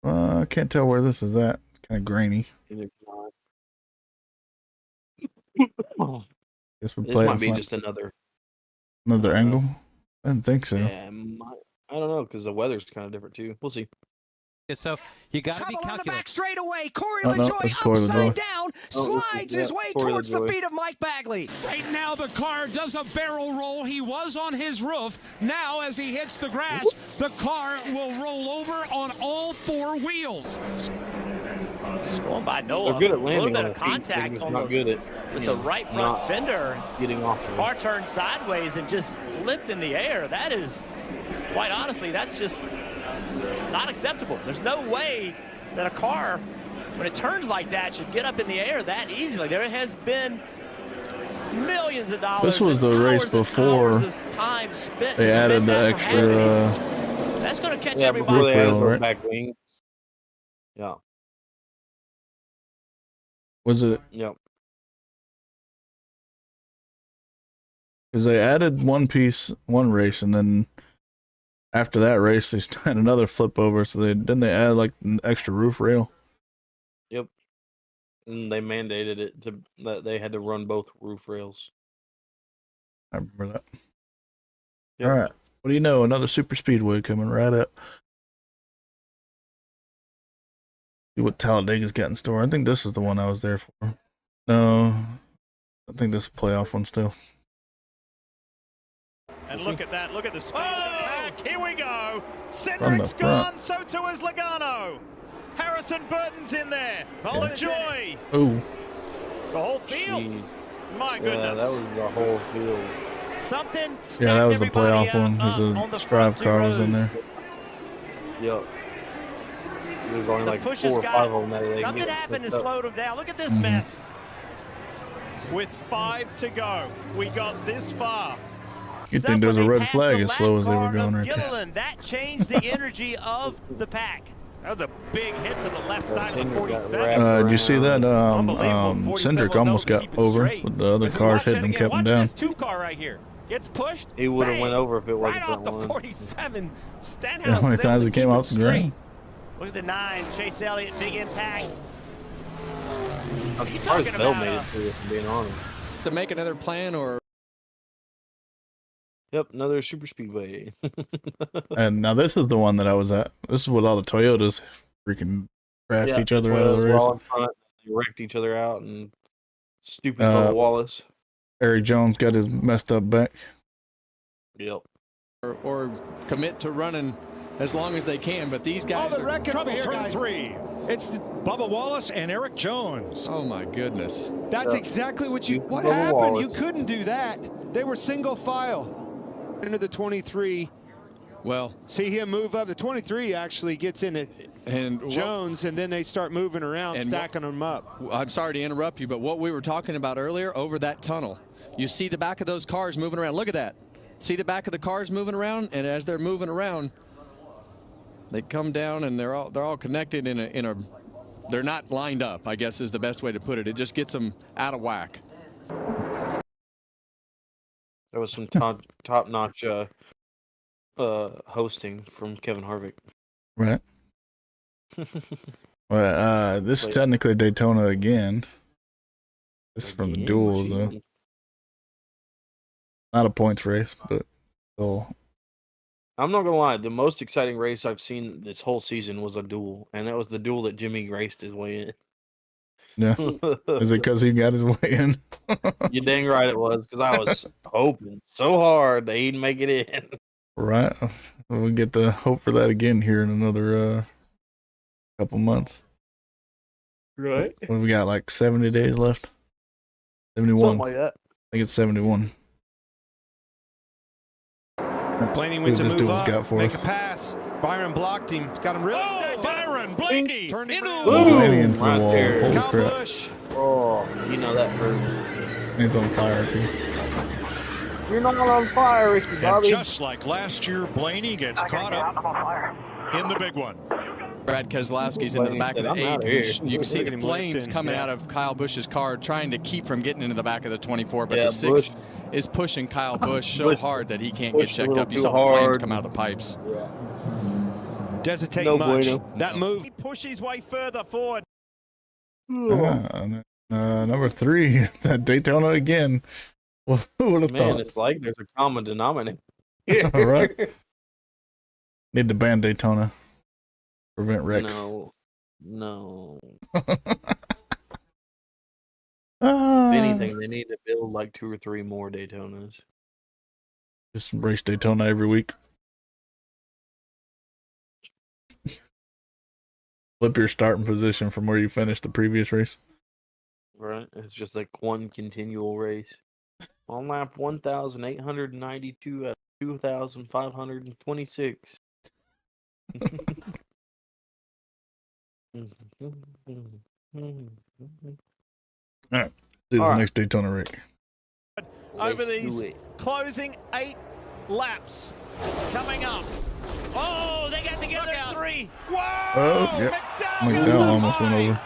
[SPEAKER 1] I can't tell where this is at. It's kind of grainy. Guess we
[SPEAKER 2] This
[SPEAKER 1] play
[SPEAKER 2] might be just another
[SPEAKER 1] angle. I didn't think so.
[SPEAKER 2] Yeah, I don't know because the weather's kind of different too. We'll see.
[SPEAKER 7] So you got to be
[SPEAKER 10] Trouble on the
[SPEAKER 7] calculated.
[SPEAKER 10] back straightaway. Corey
[SPEAKER 1] Oh, no,
[SPEAKER 10] LaJoy
[SPEAKER 1] it's Corey
[SPEAKER 10] upside
[SPEAKER 1] LaJoy.
[SPEAKER 10] down,
[SPEAKER 2] Oh,
[SPEAKER 10] slides
[SPEAKER 2] yeah,
[SPEAKER 10] his way
[SPEAKER 2] Corey
[SPEAKER 10] towards the
[SPEAKER 2] LaJoy.
[SPEAKER 10] feet of Mike Bagley.
[SPEAKER 3] Right now, the car does a barrel roll. He was on his roof. Now, as he hits the grass, the car will roll over on all 4 wheels.
[SPEAKER 5] Just going by Noah.
[SPEAKER 2] They're good at
[SPEAKER 5] A
[SPEAKER 2] landing
[SPEAKER 5] little
[SPEAKER 2] on
[SPEAKER 5] bit of
[SPEAKER 2] the feet,
[SPEAKER 5] contact
[SPEAKER 2] they're
[SPEAKER 5] on
[SPEAKER 2] not good at
[SPEAKER 5] with the right front
[SPEAKER 2] not
[SPEAKER 5] fender.
[SPEAKER 2] getting off.
[SPEAKER 5] Car turned sideways and just flipped in the air. That is, quite honestly, that's just not acceptable. There's no way that a car, when it turns like that, should get up in the air that easily. There has been millions of dollars.
[SPEAKER 1] This was the race before
[SPEAKER 5] time spent
[SPEAKER 1] they added the extra.
[SPEAKER 5] That's going to catch
[SPEAKER 2] Yeah,
[SPEAKER 5] everybody.
[SPEAKER 2] before they added
[SPEAKER 1] Right?
[SPEAKER 2] those back wings. Yeah.
[SPEAKER 1] Was it?
[SPEAKER 2] Yep.
[SPEAKER 1] Because they added one piece, one race, and then after that race, they had another flip over. So they add like an extra roof rail.
[SPEAKER 2] Yep. And they mandated it that they had to run both roof rails.
[SPEAKER 1] I remember that.
[SPEAKER 2] Yep.
[SPEAKER 1] All right. What do you know? Another super speedway coming right up. See what Talladega's got in store. I think this is the one I was there for. No, I think this is a playoff one still.
[SPEAKER 5] And look at that. Look at the speed of the pack. Here we go.
[SPEAKER 1] From the
[SPEAKER 5] Cedric's gone.
[SPEAKER 1] front.
[SPEAKER 5] So too is Logano. Harrison Burton's in there. Colin Joy.
[SPEAKER 1] Oh,
[SPEAKER 5] The whole field.
[SPEAKER 2] Jeez.
[SPEAKER 5] My
[SPEAKER 2] Yeah,
[SPEAKER 5] goodness.
[SPEAKER 2] that was the whole field.
[SPEAKER 5] Something.
[SPEAKER 1] yeah, that was the
[SPEAKER 5] stacked everybody
[SPEAKER 1] playoff one.
[SPEAKER 5] up,
[SPEAKER 1] Because
[SPEAKER 5] on
[SPEAKER 1] the
[SPEAKER 5] the
[SPEAKER 1] Strive
[SPEAKER 5] front 2
[SPEAKER 1] car was in
[SPEAKER 5] rows.
[SPEAKER 1] there.
[SPEAKER 2] Yep. There's only
[SPEAKER 5] The
[SPEAKER 2] like
[SPEAKER 5] push
[SPEAKER 2] 4
[SPEAKER 5] has
[SPEAKER 2] or
[SPEAKER 5] got
[SPEAKER 2] 5 of them that they
[SPEAKER 5] something
[SPEAKER 2] get
[SPEAKER 5] happened to
[SPEAKER 2] picked up.
[SPEAKER 5] slow them down. Look at this
[SPEAKER 1] Mhm.
[SPEAKER 5] mess. With 5 to go, we got this far.
[SPEAKER 1] You'd
[SPEAKER 5] That
[SPEAKER 1] think there's
[SPEAKER 5] when
[SPEAKER 1] a
[SPEAKER 5] they
[SPEAKER 1] red
[SPEAKER 5] passed
[SPEAKER 1] flag
[SPEAKER 5] the
[SPEAKER 1] as slow as they were
[SPEAKER 5] lap car
[SPEAKER 1] going
[SPEAKER 5] of
[SPEAKER 1] right there.
[SPEAKER 5] Gilliland, that changed the energy of the pack.
[SPEAKER 9] That was a big hit to the left side of the
[SPEAKER 2] Senior got
[SPEAKER 9] 47.
[SPEAKER 2] wrapped
[SPEAKER 1] Did you see that?
[SPEAKER 9] Unbelievable. 47
[SPEAKER 1] Cindric
[SPEAKER 9] was
[SPEAKER 1] almost
[SPEAKER 9] over to
[SPEAKER 1] got
[SPEAKER 9] keep it
[SPEAKER 1] over
[SPEAKER 9] straight.
[SPEAKER 1] with the other
[SPEAKER 9] If we
[SPEAKER 1] cars
[SPEAKER 9] watch that
[SPEAKER 1] hitting him,
[SPEAKER 9] again,
[SPEAKER 1] kept him
[SPEAKER 9] watch
[SPEAKER 1] down.
[SPEAKER 9] this 2 car right here. Gets pushed.
[SPEAKER 2] He would have
[SPEAKER 9] bang,
[SPEAKER 2] went over if it wasn't
[SPEAKER 9] right off the
[SPEAKER 2] that one.
[SPEAKER 9] 47. Stenhouse.
[SPEAKER 1] Yeah, how many
[SPEAKER 9] able
[SPEAKER 1] times
[SPEAKER 9] to
[SPEAKER 1] he came
[SPEAKER 9] keep
[SPEAKER 1] off
[SPEAKER 9] it
[SPEAKER 1] the ground?
[SPEAKER 5] Look at the 9, Chase Elliott, big impact.
[SPEAKER 2] I'm
[SPEAKER 5] You
[SPEAKER 2] surprised
[SPEAKER 5] talking
[SPEAKER 2] Bell
[SPEAKER 5] about
[SPEAKER 2] made it through, if I'm being honest.
[SPEAKER 4] To make another plan or
[SPEAKER 2] Yep, another super speedway.
[SPEAKER 1] And now this is the one that I was at. This is with all the Toyotas freaking crashed each other out of
[SPEAKER 2] Toyotas
[SPEAKER 1] the
[SPEAKER 2] were all
[SPEAKER 1] race.
[SPEAKER 2] in front. They wrecked each other out, and stupid Bubba Wallace.
[SPEAKER 1] Eric Jones got his messed up back.
[SPEAKER 2] Yep.
[SPEAKER 4] or commit to running as long as they can, but these guys
[SPEAKER 3] Oh, the
[SPEAKER 4] are
[SPEAKER 3] wreck in
[SPEAKER 7] Trouble here,
[SPEAKER 3] turn
[SPEAKER 7] guys.
[SPEAKER 3] 3. It's Bubba Wallace and Eric Jones.
[SPEAKER 4] oh my goodness.
[SPEAKER 7] That's
[SPEAKER 2] Yeah.
[SPEAKER 7] exactly what you. What
[SPEAKER 2] Bubba
[SPEAKER 7] happened? You
[SPEAKER 2] Wallace.
[SPEAKER 7] couldn't do that. They were single file into the 23.
[SPEAKER 4] Well,
[SPEAKER 7] See him move up. The 23 actually gets into
[SPEAKER 4] and
[SPEAKER 7] Jones, and then they start moving around,
[SPEAKER 4] And
[SPEAKER 7] stacking them up.
[SPEAKER 4] I'm sorry to interrupt you, but what we were talking about earlier over that tunnel, you see the back of those cars moving around. Look at that. See the back of the cars moving around, and as they're moving around, they come down and they're all connected in a they're not lined up, I guess is the best way to put it. It just gets them out of whack.
[SPEAKER 2] There was some top-notch hosting from Kevin Harvick.
[SPEAKER 1] Right. Well, this is technically Daytona again. This is from the duels, though. Not a points race, but still.
[SPEAKER 2] I'm not gonna lie. The most exciting race I've seen this whole season was a duel, and that was the duel that Jimmy raced his way in.
[SPEAKER 1] Yeah. Is it because he got his way in?
[SPEAKER 2] You're dang right it was, because I was hoping so hard that he'd make it in.
[SPEAKER 1] Right. We'll get the hope for that again here in another couple months.
[SPEAKER 2] Right.
[SPEAKER 1] What have we got? Like 70 days left? 71.
[SPEAKER 2] Something like that.
[SPEAKER 1] I think it's 71.
[SPEAKER 7] Blaney went to
[SPEAKER 1] this
[SPEAKER 7] move
[SPEAKER 1] duel's
[SPEAKER 7] up,
[SPEAKER 1] got for
[SPEAKER 7] make
[SPEAKER 1] us.
[SPEAKER 7] a pass. Byron blocked him. Got him really.
[SPEAKER 3] Byron Blaney
[SPEAKER 7] Turned him
[SPEAKER 3] into
[SPEAKER 7] around.
[SPEAKER 1] Blaney into the
[SPEAKER 2] Right
[SPEAKER 1] wall.
[SPEAKER 2] there.
[SPEAKER 1] Holy
[SPEAKER 7] Kyle
[SPEAKER 1] crap.
[SPEAKER 7] Busch.
[SPEAKER 2] Oh, you know that hurt.
[SPEAKER 1] He's on fire, too.
[SPEAKER 2] You're not on fire, Ricky
[SPEAKER 3] And
[SPEAKER 2] Bobby.
[SPEAKER 3] just like last year, Blaney gets caught up in the big one.
[SPEAKER 4] Brad Keselowski's into the back of the
[SPEAKER 2] I'm outta
[SPEAKER 4] 8.
[SPEAKER 2] here.
[SPEAKER 4] You can see
[SPEAKER 7] Look
[SPEAKER 4] the
[SPEAKER 7] at him
[SPEAKER 4] flames
[SPEAKER 7] lifting,
[SPEAKER 4] coming
[SPEAKER 7] yeah.
[SPEAKER 4] out of Kyle Busch's car, trying to keep from getting into the back of the 24. But
[SPEAKER 2] Yeah,
[SPEAKER 4] the 6
[SPEAKER 2] Busch-
[SPEAKER 4] is pushing Kyle Busch so
[SPEAKER 2] Busch-
[SPEAKER 4] hard that he can't
[SPEAKER 2] Busch
[SPEAKER 4] get
[SPEAKER 2] a
[SPEAKER 4] checked
[SPEAKER 2] little
[SPEAKER 4] up. You
[SPEAKER 2] too
[SPEAKER 4] saw the flames
[SPEAKER 2] hard.
[SPEAKER 4] come out of the pipes.
[SPEAKER 7] Doesn't take
[SPEAKER 2] No
[SPEAKER 7] much.
[SPEAKER 2] bueno.
[SPEAKER 7] That move.
[SPEAKER 9] He pushes his way further forward.
[SPEAKER 1] Number 3, that Daytona again. Well, who would have
[SPEAKER 2] Man,
[SPEAKER 1] thought?
[SPEAKER 2] it's like there's a common denominator.
[SPEAKER 1] All right. Need to ban Daytona. Prevent wrecks.
[SPEAKER 2] No.
[SPEAKER 1] Ah,
[SPEAKER 2] If anything, they need to build like 2 or 3 more Daytonas.
[SPEAKER 1] just embrace Daytona every week. Flip your starting position from where you finished the previous race.
[SPEAKER 2] Right? It's just like one continual race. On lap 1,892 out of 2,526.
[SPEAKER 1] All right. See
[SPEAKER 2] All
[SPEAKER 1] the
[SPEAKER 2] right.
[SPEAKER 1] next Daytona, Rick.
[SPEAKER 9] Over
[SPEAKER 2] Let's do
[SPEAKER 9] these
[SPEAKER 2] it.
[SPEAKER 9] closing 8 laps. Coming up.
[SPEAKER 5] Oh, they got together
[SPEAKER 9] Look out.
[SPEAKER 5] 3.
[SPEAKER 9] Whoa!
[SPEAKER 1] Oh, yep.
[SPEAKER 9] McDowell's
[SPEAKER 1] McDowell
[SPEAKER 9] up
[SPEAKER 1] almost went
[SPEAKER 9] high.
[SPEAKER 1] over.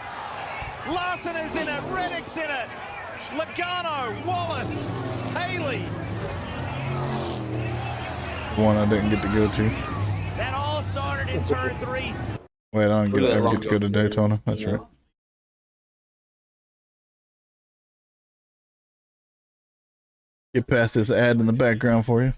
[SPEAKER 9] Larson is in it. Reddick's in it. Logano, Wallace, Haley.
[SPEAKER 1] One I didn't get to go to.
[SPEAKER 5] That all started in turn 3.
[SPEAKER 1] Wait, I don't
[SPEAKER 2] Look at that
[SPEAKER 1] ever
[SPEAKER 2] long
[SPEAKER 1] get to go to
[SPEAKER 2] jump.
[SPEAKER 1] Daytona. That's
[SPEAKER 2] Yeah.
[SPEAKER 1] right. Get past this ad in the background for you.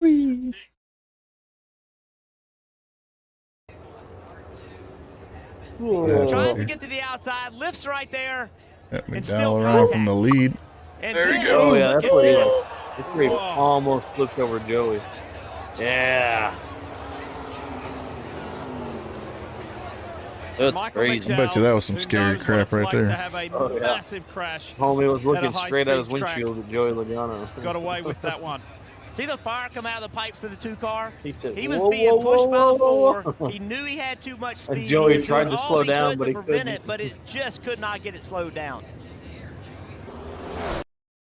[SPEAKER 1] Whee.
[SPEAKER 5] Tries to get to the outside, lifts right there.
[SPEAKER 1] Got
[SPEAKER 5] And still
[SPEAKER 1] McDowell around from
[SPEAKER 5] contact.
[SPEAKER 1] the lead.
[SPEAKER 5] And
[SPEAKER 1] There you
[SPEAKER 5] then,
[SPEAKER 1] go.
[SPEAKER 2] Oh, yeah, that's
[SPEAKER 5] look
[SPEAKER 2] what
[SPEAKER 5] at
[SPEAKER 2] he
[SPEAKER 5] this.
[SPEAKER 2] was. It's where he
[SPEAKER 9] Whoa.
[SPEAKER 2] almost flipped over Joey. Yeah. That's
[SPEAKER 9] Michael
[SPEAKER 2] crazy.
[SPEAKER 1] I bet you that was some
[SPEAKER 9] who
[SPEAKER 1] scary
[SPEAKER 9] knows what
[SPEAKER 1] crap
[SPEAKER 9] it's
[SPEAKER 1] right
[SPEAKER 9] like
[SPEAKER 1] there.
[SPEAKER 9] To have a
[SPEAKER 2] Oh, yeah.
[SPEAKER 9] massive crash.
[SPEAKER 2] Homie was looking
[SPEAKER 9] At a
[SPEAKER 2] straight at his
[SPEAKER 9] high-speed track.
[SPEAKER 2] windshield at Joey Logano.
[SPEAKER 9] Got away with that one.
[SPEAKER 5] See the fire come out of the pipes of the 2 car?
[SPEAKER 2] He said,
[SPEAKER 5] He was
[SPEAKER 2] "Whoa,
[SPEAKER 5] being
[SPEAKER 2] whoa,
[SPEAKER 5] pushed by
[SPEAKER 2] whoa,
[SPEAKER 5] the
[SPEAKER 2] whoa,
[SPEAKER 5] 4.
[SPEAKER 2] whoa."
[SPEAKER 5] He knew he had too much
[SPEAKER 2] And
[SPEAKER 5] speed.
[SPEAKER 2] Joey
[SPEAKER 5] He was
[SPEAKER 2] tried
[SPEAKER 5] doing
[SPEAKER 2] to
[SPEAKER 5] all
[SPEAKER 2] slow
[SPEAKER 5] he
[SPEAKER 2] down,
[SPEAKER 5] could
[SPEAKER 2] but
[SPEAKER 5] to
[SPEAKER 2] he
[SPEAKER 5] prevent
[SPEAKER 2] couldn't.
[SPEAKER 5] it, but it just could not get it slowed down.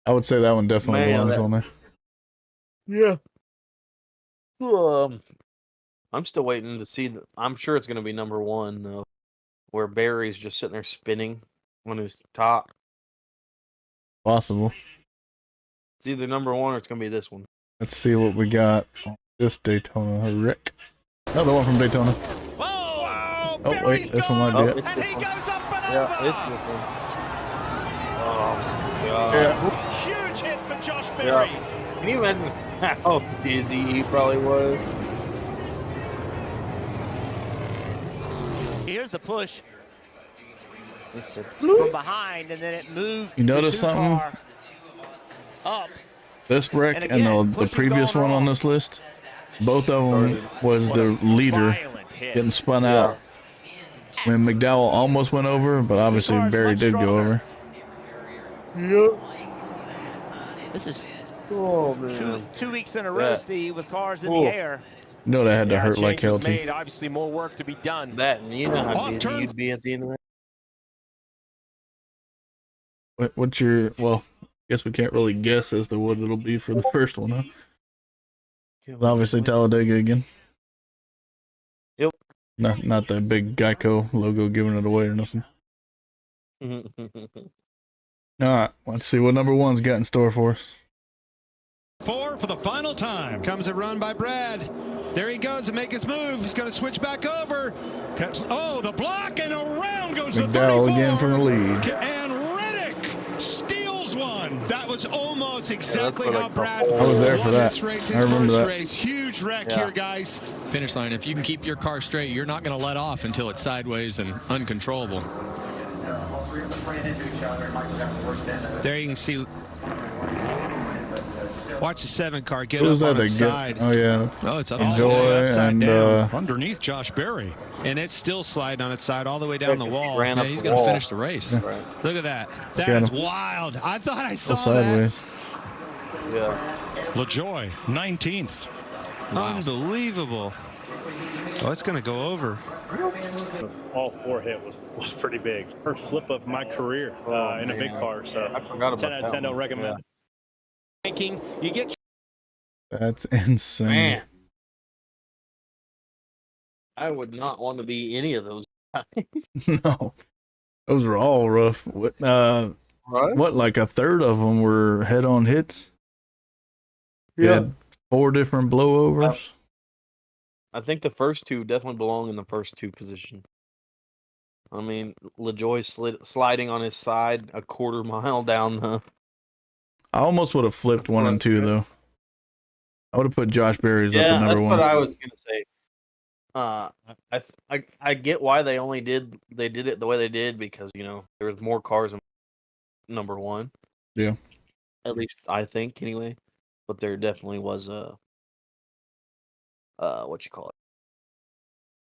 [SPEAKER 1] I would say that one definitely
[SPEAKER 2] Man,
[SPEAKER 1] belongs
[SPEAKER 2] that-
[SPEAKER 1] on there.
[SPEAKER 2] Yeah. I'm still waiting to see. I'm sure it's going to be number 1 though, where Barry's just sitting there spinning on his top.
[SPEAKER 1] Possible.
[SPEAKER 2] It's either number 1 or it's going to be this one.
[SPEAKER 1] Let's see what we got on this Daytona, Rick. Another one from Daytona.
[SPEAKER 9] Whoa!
[SPEAKER 1] Oh, wait,
[SPEAKER 9] Barry's
[SPEAKER 1] this one might
[SPEAKER 9] gone,
[SPEAKER 1] be it.
[SPEAKER 9] and he goes up and
[SPEAKER 2] Yeah,
[SPEAKER 9] over.
[SPEAKER 2] it's this one. Oh, God.
[SPEAKER 1] Yeah.
[SPEAKER 9] Huge hit for Josh Berry.
[SPEAKER 2] Can you imagine how dizzy he probably was?
[SPEAKER 5] Here's the push
[SPEAKER 2] He said,
[SPEAKER 5] from behind, and then it moved
[SPEAKER 1] You notice
[SPEAKER 5] the 2
[SPEAKER 1] something?
[SPEAKER 5] car up.
[SPEAKER 1] This wreck
[SPEAKER 5] And
[SPEAKER 1] and,
[SPEAKER 5] again,
[SPEAKER 1] the
[SPEAKER 5] pushing
[SPEAKER 1] previous
[SPEAKER 5] going
[SPEAKER 1] one on
[SPEAKER 5] wrong.
[SPEAKER 1] this list, both of them was the leader
[SPEAKER 9] Violent hit.
[SPEAKER 1] getting spun out. I mean, McDowell almost went over, but obviously
[SPEAKER 9] car's
[SPEAKER 1] Barry
[SPEAKER 9] much
[SPEAKER 1] did go
[SPEAKER 9] stronger.
[SPEAKER 1] over.
[SPEAKER 5] This is
[SPEAKER 2] Oh, man.
[SPEAKER 5] 2 weeks in a row,
[SPEAKER 2] Yeah.
[SPEAKER 5] Steve, with cars in
[SPEAKER 2] Cool.
[SPEAKER 5] the air.
[SPEAKER 1] You know that had to
[SPEAKER 9] Yeah,
[SPEAKER 1] hurt like hell
[SPEAKER 9] changes
[SPEAKER 1] too.
[SPEAKER 9] made. Obviously, more work to be done.
[SPEAKER 2] That, and you know how
[SPEAKER 3] Off
[SPEAKER 2] dizzy
[SPEAKER 3] turn.
[SPEAKER 2] you'd be at the end of that.
[SPEAKER 1] What's your, well, I guess we can't really guess as to what it'll be for the first one, huh? It's obviously Talladega again.
[SPEAKER 2] Yep.
[SPEAKER 1] Not the big Geico logo giving it away or nothing. All right, let's see what number one's got in store for us.
[SPEAKER 3] 4 for the final time.
[SPEAKER 7] Comes a run by Brad. There he goes to make his move. He's going to switch back over.
[SPEAKER 3] Oh, the block, and around goes the
[SPEAKER 1] McDowell
[SPEAKER 3] 34.
[SPEAKER 1] again from the lead.
[SPEAKER 3] And Reddick steals one.
[SPEAKER 7] That was almost exactly how Brad
[SPEAKER 1] I was there for
[SPEAKER 7] won
[SPEAKER 1] that.
[SPEAKER 7] this race,
[SPEAKER 1] I
[SPEAKER 7] his
[SPEAKER 1] remember
[SPEAKER 7] first
[SPEAKER 1] that.
[SPEAKER 7] race. Huge wreck here, guys.
[SPEAKER 4] Finish line, if you can keep your car straight, you're not going to let off until it's sideways and uncontrollable.
[SPEAKER 7] There you can see. Watch the 7 car get
[SPEAKER 1] Who was
[SPEAKER 7] up
[SPEAKER 1] that
[SPEAKER 7] on its side.
[SPEAKER 1] Oh, yeah.
[SPEAKER 4] Oh, it's up.
[SPEAKER 1] Enjoy
[SPEAKER 7] upside
[SPEAKER 1] and
[SPEAKER 7] down.
[SPEAKER 3] Underneath Josh Berry.
[SPEAKER 7] And it's still sliding on its side all the way down the wall.
[SPEAKER 4] Yeah, he's going to finish the race.
[SPEAKER 2] Right.
[SPEAKER 7] Look at that.
[SPEAKER 1] Look
[SPEAKER 7] That
[SPEAKER 1] at
[SPEAKER 7] is
[SPEAKER 1] him.
[SPEAKER 7] wild. I thought I
[SPEAKER 1] Still
[SPEAKER 7] saw that.
[SPEAKER 1] sideways.
[SPEAKER 2] Yeah.
[SPEAKER 3] LaJoy, 19th.
[SPEAKER 7] Unbelievable. Oh, it's going to go over.
[SPEAKER 11] All 4 hit was pretty big. First flip of my career in a big car. So
[SPEAKER 2] I forgot about
[SPEAKER 11] 10 out of 10
[SPEAKER 2] that
[SPEAKER 11] don't
[SPEAKER 2] one.
[SPEAKER 11] recommend it.
[SPEAKER 7] Ranking, you get
[SPEAKER 1] That's insane.
[SPEAKER 2] Man. I would not want to be any of those guys.
[SPEAKER 1] No. Those were all rough. What,
[SPEAKER 2] Right?
[SPEAKER 1] what, like a third of them were head-on hits? We had 4 different blowovers.
[SPEAKER 2] I think the first 2 definitely belong in the first 2 positions. I mean, LaJoy sliding on his side a quarter mile down the.
[SPEAKER 1] I almost would have flipped 1 and 2, though. I would have put Josh Berry's up at
[SPEAKER 2] Yeah,
[SPEAKER 1] number
[SPEAKER 2] that's
[SPEAKER 1] 1.
[SPEAKER 2] what I was gonna say. I get why they did it the way they did because there was more cars in number 1.
[SPEAKER 1] Yeah.
[SPEAKER 2] At least I think anyway. But there definitely was a what you call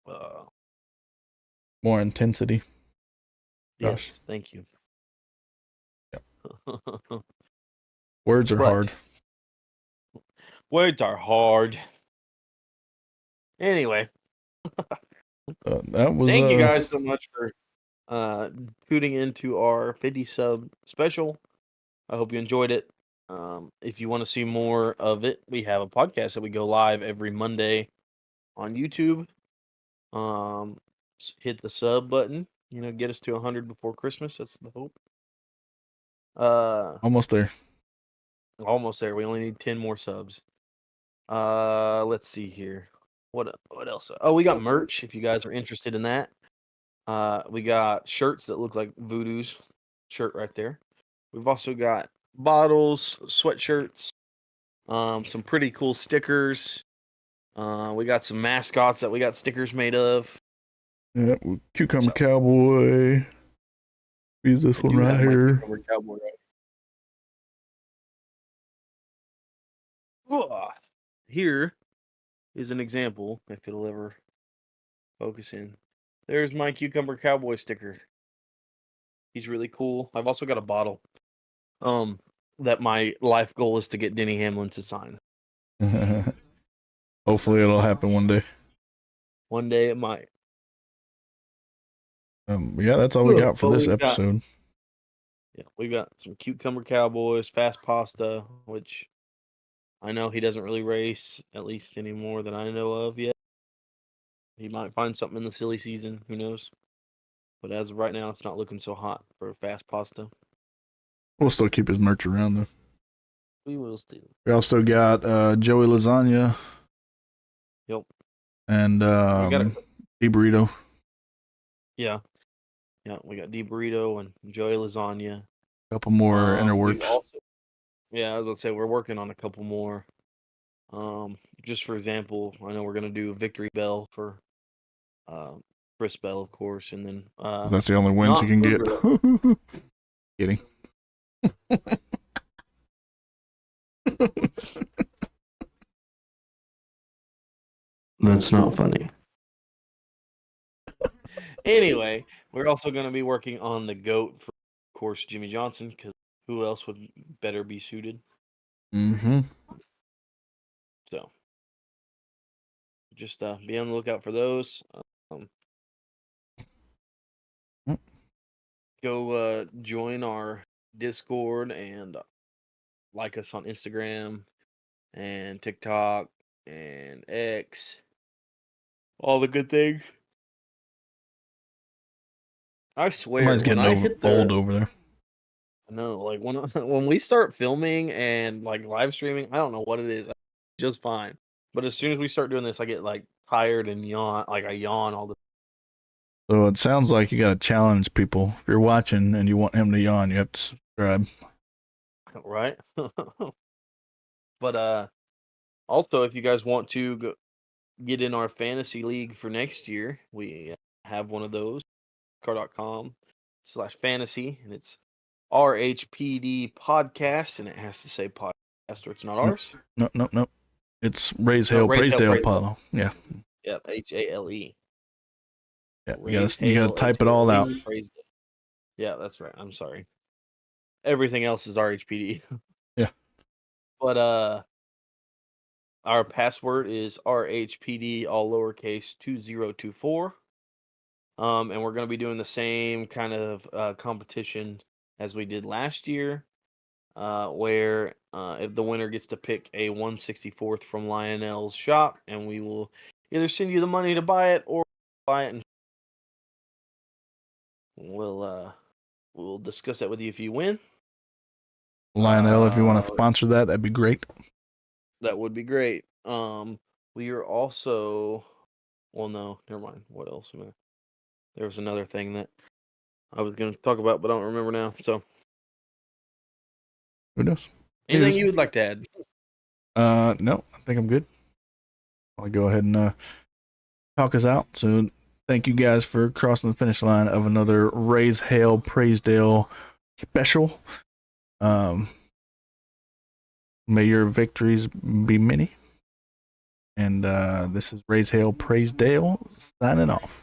[SPEAKER 2] it?
[SPEAKER 1] More intensity.
[SPEAKER 2] Yes,
[SPEAKER 1] Gosh.
[SPEAKER 2] thank you.
[SPEAKER 1] Words are
[SPEAKER 2] But-
[SPEAKER 1] hard.
[SPEAKER 2] Words are hard. Anyway,
[SPEAKER 1] That was.
[SPEAKER 2] thank you guys so much for tuning into our 50 sub special. I hope you enjoyed it. If you want to see more of it, we have a podcast that we go live every Monday on YouTube. Hit the sub button. Get us to 100 before Christmas. That's the hope.
[SPEAKER 1] Almost there.
[SPEAKER 2] Almost there. We only need 10 more subs. Let's see here. What else? Oh, we got merch if you guys are interested in that. We got shirts that look like Voodoo's shirt right there. We've also got bottles, sweatshirts, some pretty cool stickers. We got some mascots that we got stickers made of.
[SPEAKER 1] Yeah, Cucumber Cowboy. Use this one right here.
[SPEAKER 2] Cucumber Cowboy, right? Here is an example, if it'll ever focus in. There's my Cucumber Cowboy sticker. He's really cool. I've also got a bottle that my life goal is to get Denny Hamlin to sign.
[SPEAKER 1] Hopefully it'll happen one day.
[SPEAKER 2] One day it might.
[SPEAKER 1] Yeah, that's all we got for this episode.
[SPEAKER 2] We got some Cucumber Cowboys, Fast Pasta, which I know he doesn't really race, at least any more than I know of yet. He might find something in the silly season, who knows? But as of right now, it's not looking so hot for Fast Pasta.
[SPEAKER 1] We'll still keep his merch around, though.
[SPEAKER 2] We will still.
[SPEAKER 1] We also got Joey Lasagna.
[SPEAKER 2] Yep.
[SPEAKER 1] And D Burrito.
[SPEAKER 2] Yeah. Yeah, we got D Burrito and Joey Lasagna.
[SPEAKER 1] A couple more inner works.
[SPEAKER 2] Yeah, I was going to say, we're working on a couple more. Just for example, I know we're going to do a victory bell for Chris Bell, of course, and then
[SPEAKER 1] That's the only wins you can get. Kidding.
[SPEAKER 2] That's not funny. Anyway, we're also going to be working on the GOAT for, of course, Jimmy Johnson, because who else would better be suited?
[SPEAKER 1] Mm-hmm.
[SPEAKER 2] So, just be on the lookout for those. Go join our Discord and like us on Instagram and TikTok and X. All the good things. I swear,
[SPEAKER 1] Somebody's getting old over there.
[SPEAKER 2] No, like when we start filming and like live streaming, I don't know what it is, just fine. But as soon as we start doing this, I get like tired and yawn. Like I yawn all the.
[SPEAKER 1] So it sounds like you got to challenge people. If you're watching and you want him to yawn, you have to subscribe.
[SPEAKER 2] Right. But also, if you guys want to get in our fantasy league for next year, we have one of those. car.com/fantasy, and it's RHPD podcast, and it has to say podcast, or it's not ours.
[SPEAKER 1] No. It's Raise Hail, Praise Dale, Apollo. Yeah.
[SPEAKER 2] Yep, HALE.
[SPEAKER 1] Yeah, you gotta type it all out.
[SPEAKER 2] Yeah, that's right. I'm sorry. Everything else is RHPD.
[SPEAKER 1] Yeah.
[SPEAKER 2] But our password is RHPD all lowercase 2024. And we're gonna be doing the same kind of competition as we did last year, where if the winner gets to pick a 164th from Lionel's shop, and we will either send you the money to buy it or buy it, and we'll discuss that with you if you win.
[SPEAKER 1] Lionel, if you want to sponsor that, that'd be great.
[SPEAKER 2] That would be great. We are also, well, no, never mind. What else? There was another thing that I was going to talk about, but I don't remember now. So,
[SPEAKER 1] who knows?
[SPEAKER 2] Anything you would like to
[SPEAKER 1] add? No, I think I'm good. I'll go ahead and talk us out. So, thank you guys for crossing the finish line of another Raise Hail, Praise Dale special. May your victories be many. And this is Raise Hail, Praise Dale signing off.